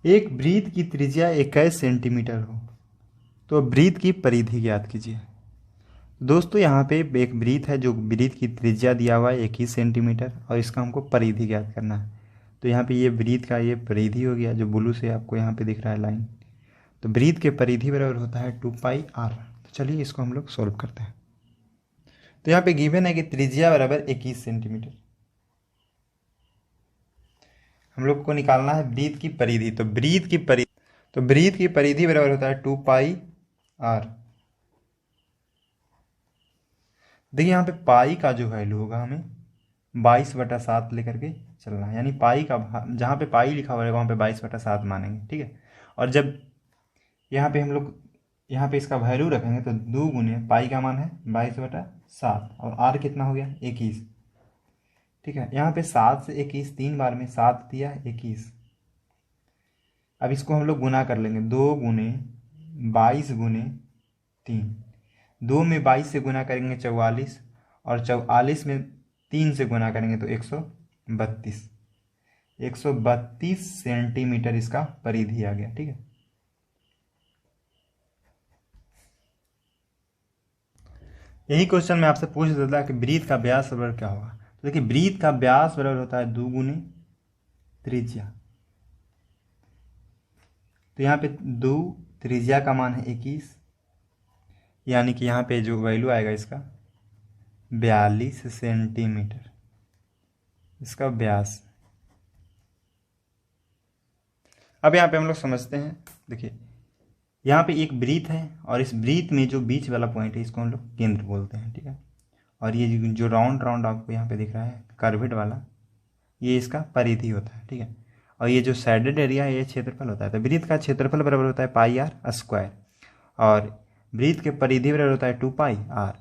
एक वृत्त की त्रिज्या 21 सेंटीमीटर हो तो वृत्त की परिधि ज्ञात कीजिए। दोस्तों यहाँ पे एक वृत्त है जो वृत्त की त्रिज्या दिया हुआ है 21 सेंटीमीटर और इसका हमको परिधि ज्ञात करना है। तो यहाँ पे ये वृत्त का ये परिधि हो गया जो ब्लू से आपको यहाँ पे दिख रहा है लाइन। तो वृत्त के परिधि बराबर होता है 2πr। तो चलिए इसको हम लोग सॉल्व करते हैं। तो यहाँ पे गिवन है कि त्रिज्या बराबर 21 सेंटीमीटर। हम लोग को निकालना है वृत्त की परिधि। तो वृत्त की परिधि बराबर होता है 2πr। देखिए यहाँ पे पाई का जो वैल्यू होगा हमें 22/7 लेकर के चलना है, यानी पाई का जहाँ पे पाई लिखा हुआ है वहाँ पे 22/7 मानेंगे, ठीक है। और जब यहाँ पे हम लोग यहाँ पे इसका वैल्यू रखेंगे तो 2 गुने पाई का मान है 22/7 और आर कितना हो गया 21, ठीक है। यहाँ पे 7 से 21 3 बार में 7 दिया 21। अब इसको हम लोग गुना कर लेंगे, 2 गुने 22 गुने 3, 2 में 22 से गुना करेंगे 44 और 44 में 3 से गुना करेंगे तो 132 सेंटीमीटर इसका परिधि आ गया, ठीक है। यही क्वेश्चन मैं आपसे पूछ देता कि वृत्त का व्यास बराबर क्या होगा। तो देखिए वृत्त का व्यास बराबर होता है 2 गुने त्रिज्या। तो यहाँ पे 2 त्रिज्या का मान है 21, यानी कि यहाँ पे जो वैल्यू आएगा इसका 42 सेंटीमीटर इसका व्यास। अब यहाँ पे हम लोग समझते हैं, देखिए यहाँ पे एक वृत्त है और इस वृत्त में जो बीच वाला पॉइंट है इसको हम लोग केंद्र बोलते हैं, ठीक है। और ये जो राउंड राउंड आपको यहाँ पे दिख रहा है कर्वेड वाला, ये इसका परिधि होता है, ठीक है। और ये जो साइडेड एरिया है ये क्षेत्रफल होता है। तो वृत्त का क्षेत्रफल बराबर होता है πr² और वृत्त के परिधि बराबर होता है 2πr।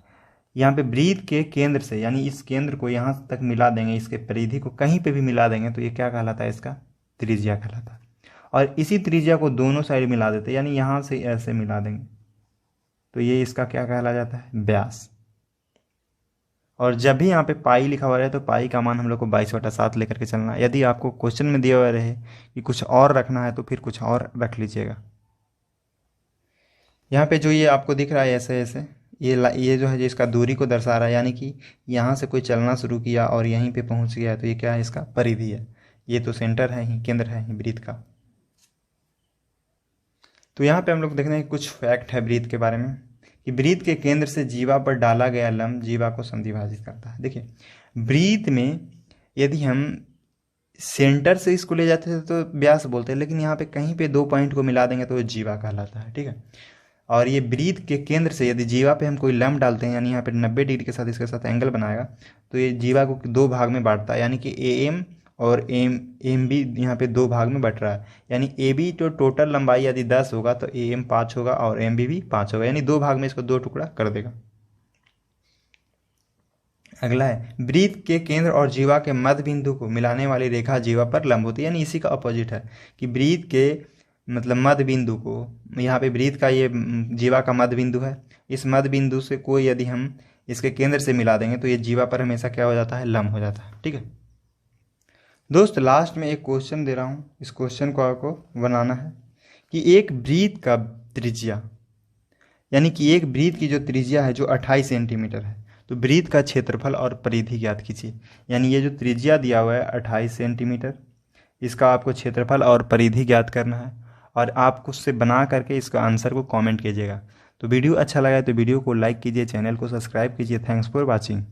यहाँ पे वृत्त के केंद्र से, यानी इस केंद्र को यहाँ तक मिला देंगे, इसके परिधि को कहीं पे भी मिला देंगे तो ये क्या कहलाता है, इसका त्रिज्या कहलाता है। और इसी त्रिज्या को दोनों साइड मिला देते हैं, यानी यहाँ से ऐसे मिला देंगे तो ये इसका क्या कहला जाता है, व्यास। और जब भी यहाँ पे पाई लिखा हुआ रहे तो पाई का मान हम लोग को 22/7 लेकर के चलना है। यदि आपको क्वेश्चन में दिया हुआ रहे कि कुछ और रखना है तो फिर कुछ और रख लीजिएगा। यहाँ पे जो ये आपको दिख रहा है ऐसे ऐसे, ये जो है जो इसका दूरी को दर्शा रहा है, यानी कि यहाँ से कोई चलना शुरू किया और यहीं पे पहुँच गया तो ये क्या है, इसका परिधि है। ये तो सेंटर है ही, केंद्र है ही वृत्त का। तो यहाँ पे हम लोग देखते हैं कुछ फैक्ट है वृत्त के बारे में कि वृत्त के केंद्र से जीवा पर डाला गया लंब जीवा को समद्विभाजित करता है। देखिए वृत्त में यदि हम सेंटर से इसको ले जाते थे तो व्यास बोलते हैं, लेकिन यहाँ पे कहीं पे 2 पॉइंट को मिला देंगे तो जीवा कहलाता है, ठीक है। और ये वृत्त के केंद्र से यदि जीवा पे हम कोई लंब डालते हैं, यानी यहाँ पे 90 डिग्री के साथ इसके साथ एंगल बनाएगा तो ये जीवा को 2 भाग में बांटता है, यानी कि AM और एम बी यहाँ पे 2 भाग में बट रहा है। यानी AB तो टोटल लंबाई यदि 10 होगा तो AM 5 होगा और MB भी 5 होगा, यानी 2 भाग में इसको 2 टुकड़ा कर देगा। अगला है वृत्त के केंद्र और जीवा के मध्य बिंदु को मिलाने वाली रेखा जीवा पर लंब होती है, यानी इसी का अपोजिट है कि वृत्त के मतलब मध्य बिंदु को, यहाँ पे वृत्त का ये जीवा का मध्य बिंदु है, इस मध्य बिंदु से कोई यदि हम इसके केंद्र से मिला देंगे तो ये जीवा पर हमेशा क्या हो जाता है, लंब हो जाता है, ठीक है। दोस्त लास्ट में एक क्वेश्चन दे रहा हूँ, इस क्वेश्चन को आपको बनाना है कि एक वृत्त का त्रिज्या, यानी कि एक वृत्त की जो त्रिज्या है जो 28 सेंटीमीटर है, तो वृत्त का क्षेत्रफल और परिधि ज्ञात कीजिए। यानी ये जो त्रिज्या दिया हुआ है 28 सेंटीमीटर, इसका आपको क्षेत्रफल और परिधि ज्ञात करना है और आपको उससे बना करके इसका आंसर को कमेंट कीजिएगा। तो वीडियो अच्छा लगा है तो वीडियो को लाइक कीजिए, चैनल को सब्सक्राइब कीजिए। Thanks for watching.